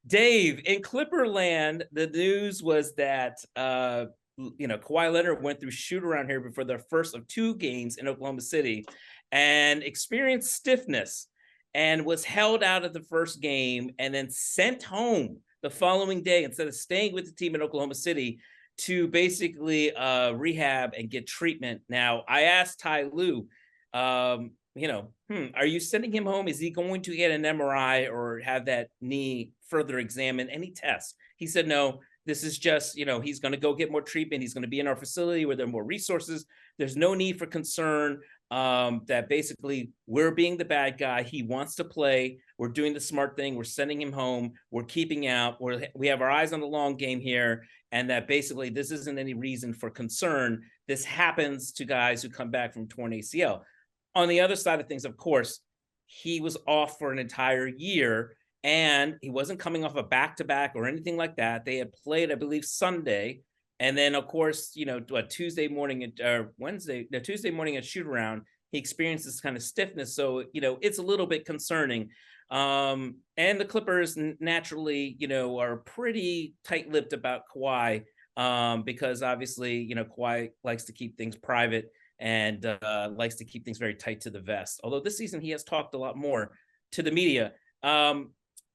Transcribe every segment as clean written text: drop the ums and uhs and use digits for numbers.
Dave, in Clipperland, the news was that Kawhi Leonard went through shoot around here before their first of 2 games in Oklahoma City and experienced stiffness and was held out of the first game and then sent home the following day instead of staying with the team in Oklahoma City to basically rehab and get treatment. Now, I asked Ty Lue, are you sending him home? Is he going to get an MRI or have that knee further examined? Any tests? He said, no, this is just, he's going to go get more treatment. He's going to be in our facility where there are more resources. There's no need for concern that basically we're being the bad guy. He wants to play. We're doing the smart thing. We're sending him home. We're keeping out. We have our eyes on the long game here. And that basically this isn't any reason for concern. This happens to guys who come back from torn ACL. On the other side of things, of course, he was off for an entire year and he wasn't coming off a back-to-back or anything like that. They had played, I believe, Sunday. And then, of course, Tuesday morning Tuesday morning at shoot around, he experienced this kind of stiffness. So, it's a little bit concerning. And the Clippers naturally, are pretty tight-lipped about Kawhi because obviously, Kawhi likes to keep things private and likes to keep things very tight to the vest. Although this season he has talked a lot more to the media.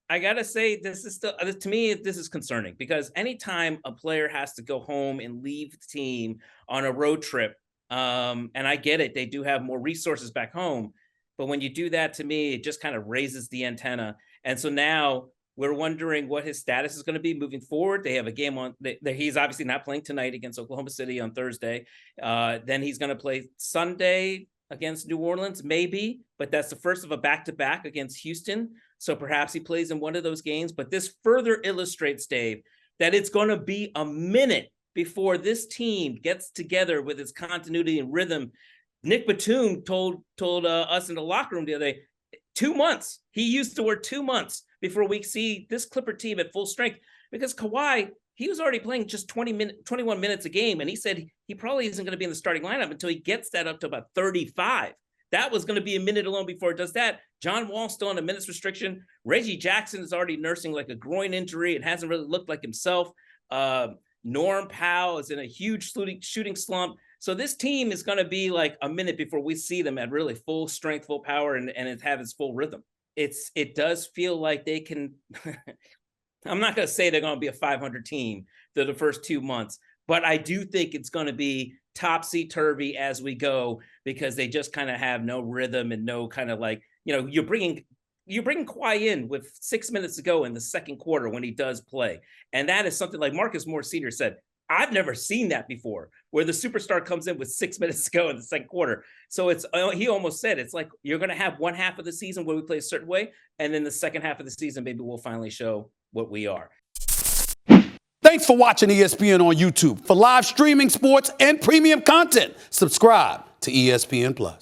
I gotta say, this is still, to me, this is concerning because anytime a player has to go home and leave the team on a road trip, and I get it, they do have more resources back home, but when you do that, to me, it just kind of raises the antenna. And so now we're wondering what his status is going to be moving forward. They have a game on. He's obviously not playing tonight against Oklahoma City on Thursday. Then he's going to play Sunday against New Orleans, maybe, but that's the first of a back-to-back against Houston. So perhaps he plays in one of those games. But this further illustrates, Dave, that it's going to be a minute before this team gets together with its continuity and rhythm. Nick Batum told us in the locker room the other day, 2 months. He used the word 2 months before we see this Clipper team at full strength, because Kawhi, he was already playing just 21 minutes a game. And he said he probably isn't going to be in the starting lineup until he gets that up to about 35. That was going to be a minute alone before it does that. John Wall's still on a minutes restriction. Reggie Jackson is already nursing like a groin injury. It hasn't really looked like himself. Norm Powell is in a huge shooting slump. So this team is going to be like a minute before we see them at really full strength, full power, and it have its full rhythm. It does feel like they can. I'm not going to say they're going to be a 500 team through the first 2 months, but I do think it's going to be topsy-turvy as we go because they just kind of have no rhythm and no kind of like, you're bringing Kawhi in with 6 minutes to go in the second quarter when he does play. And that is something like Marcus Morris Sr. said, I've never seen that before, where the superstar comes in with 6 minutes to go in the second quarter. So he almost said, it's like you're going to have one half of the season where we play a certain way, and then the second half of the season, maybe we'll finally show what we are. Thanks for watching ESPN on YouTube. For live streaming sports and premium content, subscribe to ESPN+.